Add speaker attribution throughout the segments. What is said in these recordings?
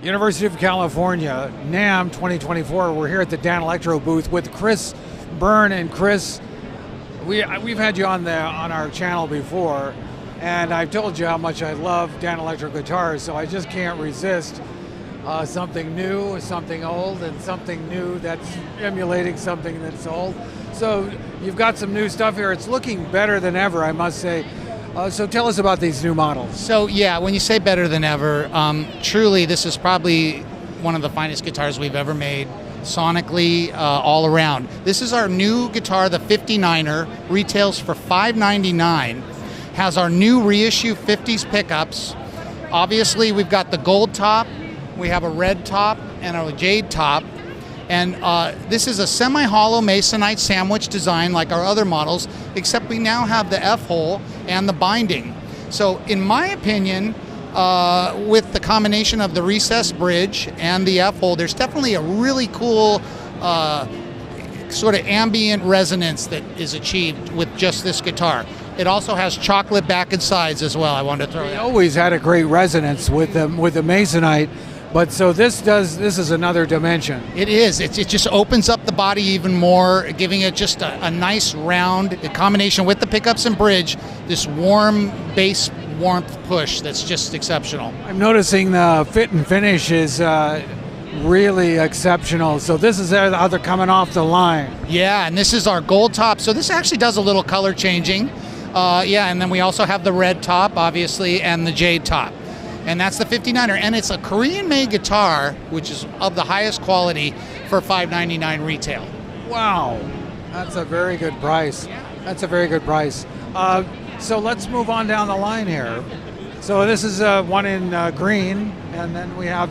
Speaker 1: University of California, NAMM 2024. We're here at the Danelectro booth with Chris Byrne. And Chris, we've had you on our channel before, and I've told you how much I love Danelectro guitars, so I just can't resist something new, something old, and something new that's emulating something that's old. So you've got some new stuff here. It's looking better than ever, I must say. So tell us about these new models.
Speaker 2: So yeah, when you say better than ever, truly this is probably one of the finest guitars we've ever made, sonically, all around. This is our new guitar, the 59er, retails for $599, has our new reissue 50s pickups. Obviously we've got the gold top, we have a red top, and a jade top. And this is a semi-hollow masonite sandwich design like our other models, except we now have the F-hole and the binding. So in my opinion, with the combination of the recessed bridge and the F-hole, there's definitely a really cool sort of ambient resonance that is achieved with just this guitar. It also has chocolate back and sides as well. I wanted to throw that.
Speaker 1: It always had a great resonance with the masonite. But so this is another dimension.
Speaker 2: It is. It just opens up the body even more, giving it just a nice round, a combination with the pickups and bridge, this warm bass warmth push that's just exceptional.
Speaker 1: I'm noticing the fit and finish is really exceptional. So this is how they're coming off the line.
Speaker 2: Yeah, and this is our gold top. So this actually does a little color changing. Yeah, and then we also have the red top, obviously, and the jade top. And that's the 59er, and it's a Korean-made guitar, which is of the highest quality, for $599 retail.
Speaker 1: Wow, that's a very good price. That's a very good price. So let's move on down the line here. So this is one in green, and then we have,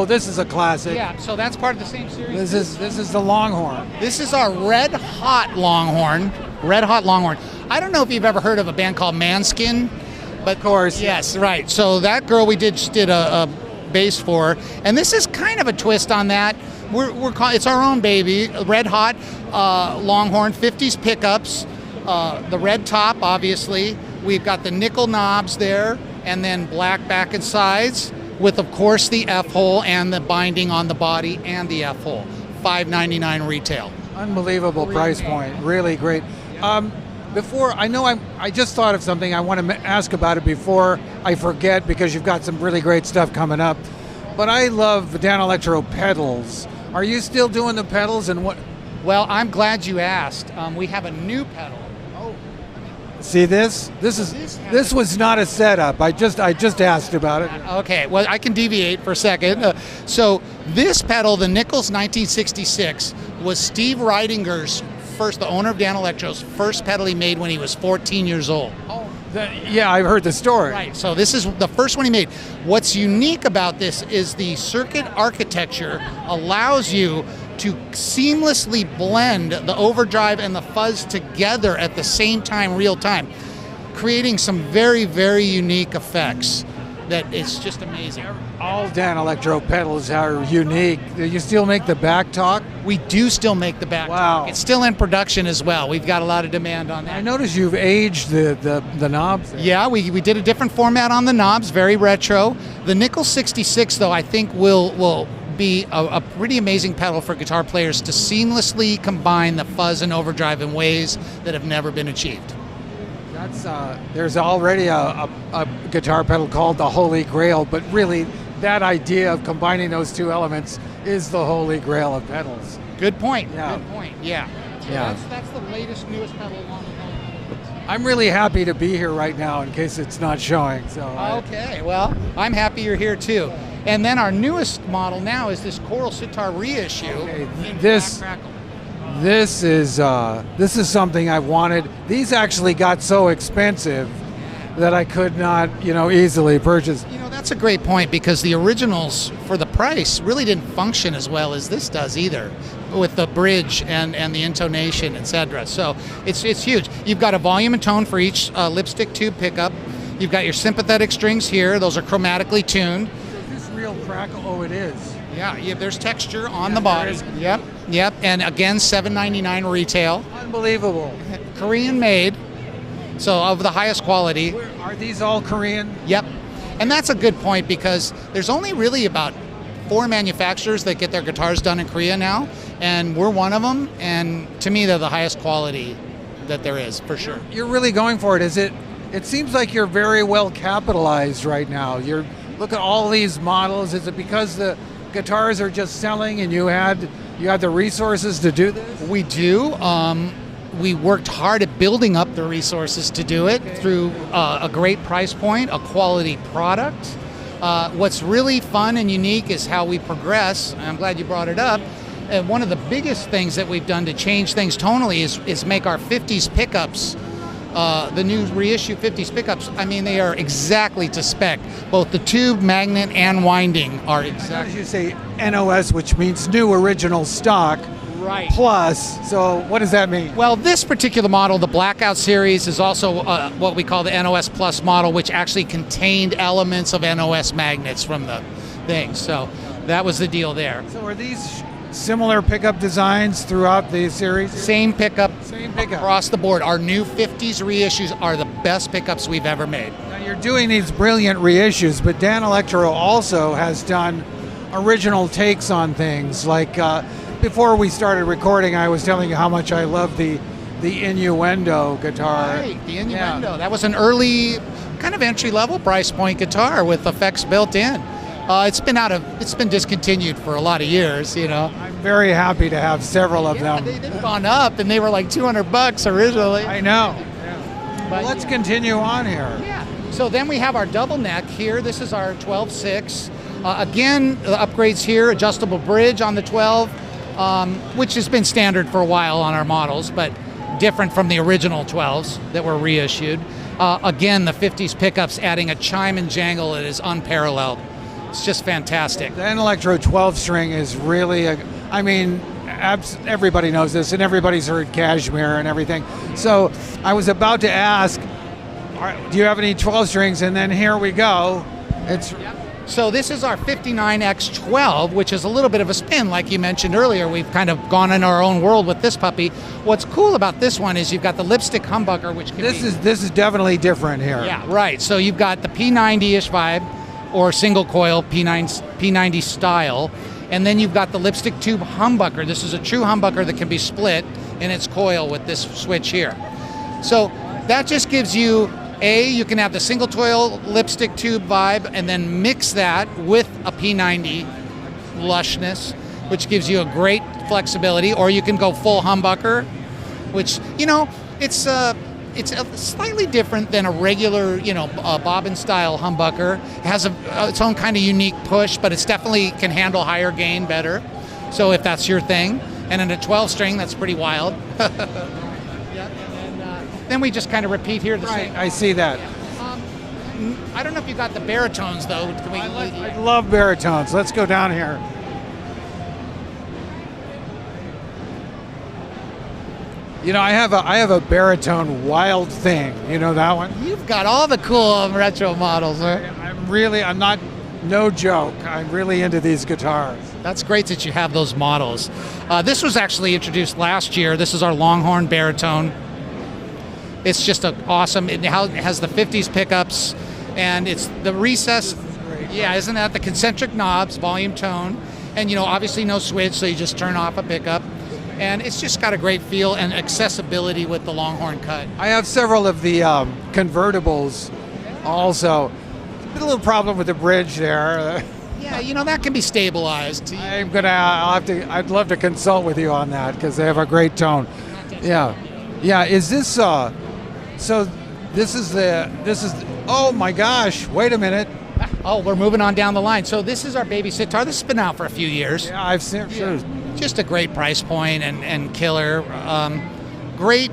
Speaker 1: this is a classic.
Speaker 2: Yeah, so that's part of the same series.
Speaker 1: This is the Longhorn.
Speaker 2: This is our Red Hot Longhorn. Red Hot Longhorn. I don't know if you've ever heard of a band called Manskin. But
Speaker 1: of course.
Speaker 2: Yes, right. So that girl we just did a bass for, and this is kind of a twist on that. It's our own baby, Red Hot Longhorn, 50s pickups, the red top, obviously. We've got the nickel knobs there, and then black back and sides, with of course the F-hole and the binding on the body and the F-hole. $599 retail.
Speaker 1: Unbelievable price point. Really great. Before, I just thought of something I want to ask about it before I forget, because you've got some really great stuff coming up. But I love the Danelectro pedals. Are you still doing the pedals, and what?
Speaker 2: Well, I'm glad you asked. We have a new pedal.
Speaker 1: See this? This was not a setup. I just asked about it.
Speaker 2: Okay, well I can deviate for a second. So this pedal, the Nichols 1966, was Steve Reidinger's the owner of Danelectro's first pedal he made when he was 14 years old.
Speaker 1: Yeah, I've heard the story.
Speaker 2: Right, so this is the first one he made. What's unique about this is the circuit architecture allows you to seamlessly blend the overdrive and the fuzz together at the same time, real time, creating some very, very unique effects that it's just amazing.
Speaker 1: All Danelectro pedals are unique. Do you still make the back talk?
Speaker 2: We do still make the back talk. It's still in production as well. We've got a lot of demand on that.
Speaker 1: I notice you've aged the knobs.
Speaker 2: Yeah, we did a different format on the knobs, very retro. The Nichols 66, though, I think will be a pretty amazing pedal for guitar players to seamlessly combine the fuzz and overdrive in ways that have never been achieved.
Speaker 1: There's already a guitar pedal called the Holy Grail, but really that idea of combining those two elements is the Holy Grail of pedals.
Speaker 2: Good point.
Speaker 1: Yeah.
Speaker 2: Good point. Yeah. So
Speaker 1: yeah.
Speaker 2: That's the latest, newest pedal along with all the pedals.
Speaker 1: I'm really happy to be here right now in case it's not showing. So.
Speaker 2: Okay. Well, I'm happy you're here too. And then our newest model now is this Coral Sitar reissue.
Speaker 1: Okay. This is something I've wanted. These actually got so expensive that I could not, easily purchase.
Speaker 2: That's a great point, because the originals for the price really didn't function as well as this does either, with the bridge and the intonation, etc. So it's huge. You've got a volume and tone for each lipstick tube pickup. You've got your sympathetic strings here. Those are chromatically tuned.
Speaker 1: Is this real crackle? Oh, it is.
Speaker 2: Yeah, there's texture on the body. Yep. And again, $799 retail.
Speaker 1: Unbelievable.
Speaker 2: Korean made, so of the highest quality.
Speaker 1: Are these all Korean?
Speaker 2: Yep. And that's a good point, because there's only really about 4 manufacturers that get their guitars done in Korea now, and we're one of them. And to me, they're the highest quality that there is, for sure.
Speaker 1: You're really going for it. It seems like you're very well capitalized right now. Look at all these models. Is it because the guitars are just selling and you had the resources to do this?
Speaker 2: We do. We worked hard at building up the resources to do it through a great price point, a quality product. What's really fun and unique is how we progress. I'm glad you brought it up. And one of the biggest things that we've done to change things tonally is make our 50s pickups, the new reissue 50s pickups. I mean, they are exactly to spec. Both the tube, magnet, and winding are exactly.
Speaker 1: As you say, NOS, which means new original stock.
Speaker 2: Right.
Speaker 1: Plus, so what does that mean?
Speaker 2: Well, this particular model, the Blackout series, is also what we call the NOS Plus model, which actually contained elements of NOS magnets from the thing. So that was the deal there.
Speaker 1: So are these similar pickup designs throughout the series?
Speaker 2: Same pickup across the board. Our new 50s reissues are the best pickups we've ever made.
Speaker 1: Now you're doing these brilliant reissues, but Danelectro also has done original takes on things. Like before we started recording, I was telling you how much I love the Innuendo guitar.
Speaker 2: Right, the Innuendo. Yeah. That was an early kind of entry-level price point guitar with effects built in. It's been discontinued for a lot of years, you know.
Speaker 1: I'm very happy to have several of them.
Speaker 2: They've gone up, and they were like $200 originally.
Speaker 1: I know. Yeah. But let's continue on here.
Speaker 2: Yeah. So then we have our double neck here. This is our 12.6. Again, the upgrades here, adjustable bridge on the 12, which has been standard for a while on our models, but different from the original 12s that were reissued. Again, the 50s pickups adding a chime and jangle that is unparalleled. It's just fantastic.
Speaker 1: The Danelectro 12-string is really everybody knows this, and everybody's heard Cashmere and everything. So I was about to ask, do you have any 12 strings? And then here we go.
Speaker 2: So this is our 59X12, which is a little bit of a spin, like you mentioned earlier. We've kind of gone in our own world with this puppy. What's cool about this one is you've got the lipstick humbucker, which can
Speaker 1: this is definitely different here.
Speaker 2: Yeah, right. So you've got the P90-ish vibe, or single coil P90 style, and then you've got the lipstick tube humbucker. This is a true humbucker that can be split in its coil with this switch here. So that just gives you you can have the single coil lipstick tube vibe and then mix that with a P90 lushness, which gives you a great flexibility, or you can go full humbucker, which, you know, it's slightly different than a regular, bobbin style humbucker. It has its own kind of unique push, but it's definitely can handle higher gain better. So if that's your thing, and in a 12 string, that's pretty wild. Then we just kind of repeat here the same.
Speaker 1: I see that.
Speaker 2: I don't know if you got the baritones though.
Speaker 1: I love baritones. Let's go down here. You know, I have a baritone Wild Thing. You know that one?
Speaker 2: You've got all the cool retro models, right?
Speaker 1: I'm not, no joke, I'm really into these guitars.
Speaker 2: That's great that you have those models. This was actually introduced last year. This is our Longhorn baritone. It's just awesome. It has the 50s pickups, and it's the recess. Yeah, isn't that the concentric knobs, volume, tone, and obviously no switch, so you just turn off a pickup. And it's just got a great feel and accessibility with the Longhorn cut. I
Speaker 1: have several of the convertibles also. A little problem with the bridge there.
Speaker 2: Yeah, that can be stabilized.
Speaker 1: I'd love to consult with you on that because they have a great tone. Yeah. Is this so this is oh my gosh, wait a minute.
Speaker 2: Oh, we're moving on down the line. So this is our baby Sitar. This has been out for a few years.
Speaker 1: Yeah, I've seen. Sure.
Speaker 2: Just a great price point and killer. Great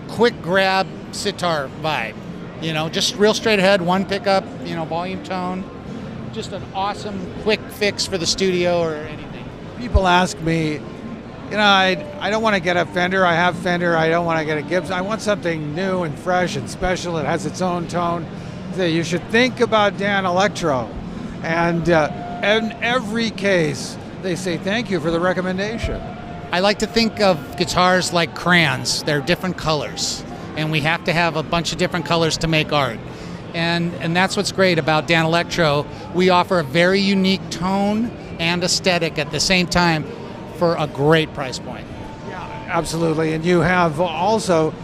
Speaker 2: quick grab Sitar vibe. Just real straight ahead, one pickup, volume, tone. Just an awesome quick fix for the studio or anything.
Speaker 1: People ask me, I don't want to get a Fender. I have Fender. I don't want to get a Gibson. I want something new and fresh and special. It has its own tone. So you should think about Danelectro. And in every case, they say thank you for the recommendation.
Speaker 2: I like to think of guitars like crayons. They're different colors, and we have to have a bunch of different colors to make art. And that's what's great about Danelectro. We offer a very unique tone and aesthetic at the same time for a great price point.
Speaker 1: Yeah, absolutely. And you have also,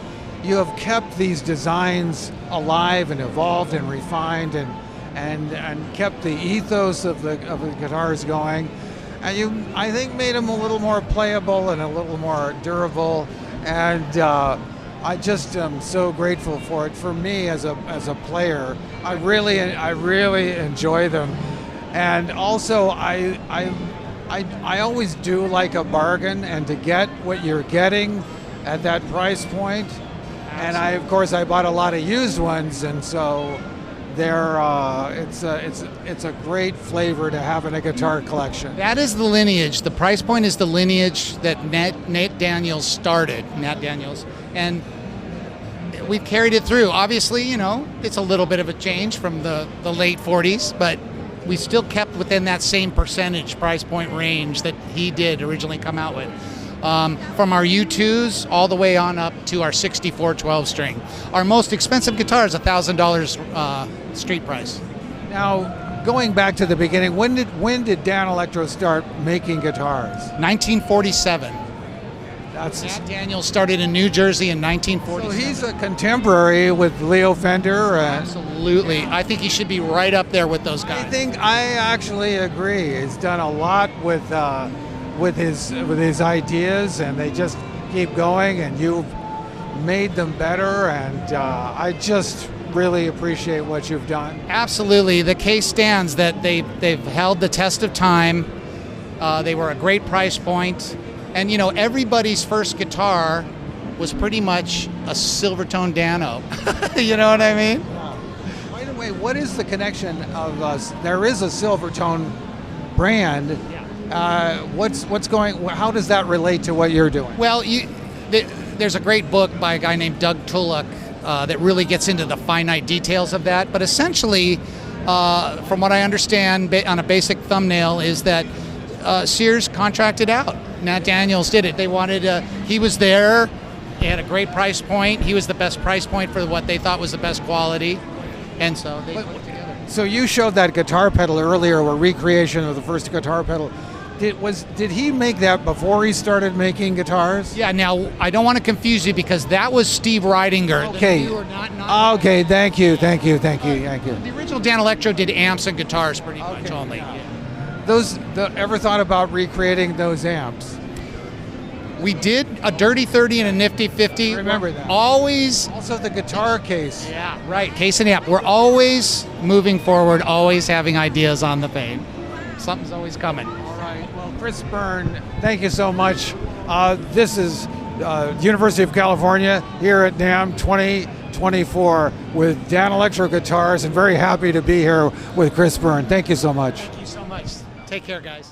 Speaker 1: you have kept these designs alive and evolved and refined and kept the ethos of the guitars going. And you, I think, made them a little more playable and a little more durable. And I just am so grateful for it. For me as a player, I really enjoy them. And also, I always do like a bargain, and to get what you're getting at that price point. And of course I bought a lot of used ones, and so they're it's a great flavor to have in a guitar collection.
Speaker 2: That is the lineage. The price point is the lineage that Nat Daniels started. Nat Daniels, and we've carried it through. Obviously, you know, it's a little bit of a change from the late 40s, but we still kept within that same percentage price point range that he did originally come out with. From our U2s all the way on up to our 64 12 string. Our most expensive guitar is $1,000 street price.
Speaker 1: Now, going back to the beginning, when did Danelectro start making guitars?
Speaker 2: 1947.
Speaker 1: That's
Speaker 2: Nat Daniels started in New Jersey in 1947.
Speaker 1: So he's a contemporary with Leo Fender.
Speaker 2: Absolutely. I think he should be right up there with those guys.
Speaker 1: I actually agree. He's done a lot with his ideas, and they just keep going, and you've made them better, and I just really appreciate what you've done.
Speaker 2: Absolutely. The case stands that they've held the test of time. They were a great price point. And you know, everybody's first guitar was pretty much a Silvertone Dano. You know what I mean?
Speaker 1: By the way, what is the connection of us? There is a Silvertone brand. What's going? How does that relate to what you're doing?
Speaker 2: Well, there's a great book by a guy named Doug Tulloch that really gets into the finite details of that. But essentially, from what I understand on a basic thumbnail, is that Sears contracted out. Nat Daniels did it. They wanted. He was there. He had a great price point. He was the best price point for what they thought was the best quality, and so they put it together.
Speaker 1: So you showed that guitar pedal earlier, a recreation of the first guitar pedal. Did he make that before he started making guitars?
Speaker 2: Yeah. Now I don't want to confuse you because that was Steve Reidinger.
Speaker 1: Okay. Okay. Thank you.
Speaker 2: The original Danelectro did amps and guitars pretty much only. Yeah.
Speaker 1: Ever thought about recreating those amps?
Speaker 2: We did a Dirty 30 and a Nifty 50.
Speaker 1: Remember that.
Speaker 2: Always.
Speaker 1: Also the guitar case.
Speaker 2: Yeah, right. Case and amp. We're always moving forward, always having ideas on the page. Something's always coming.
Speaker 1: All right. Well, Chris Byrne, thank you so much. This is University of California here at NAMM 2024 with Danelectro guitars, and very happy to be here with Chris Byrne. Thank you so much.
Speaker 2: Thank you so much. Take care, guys.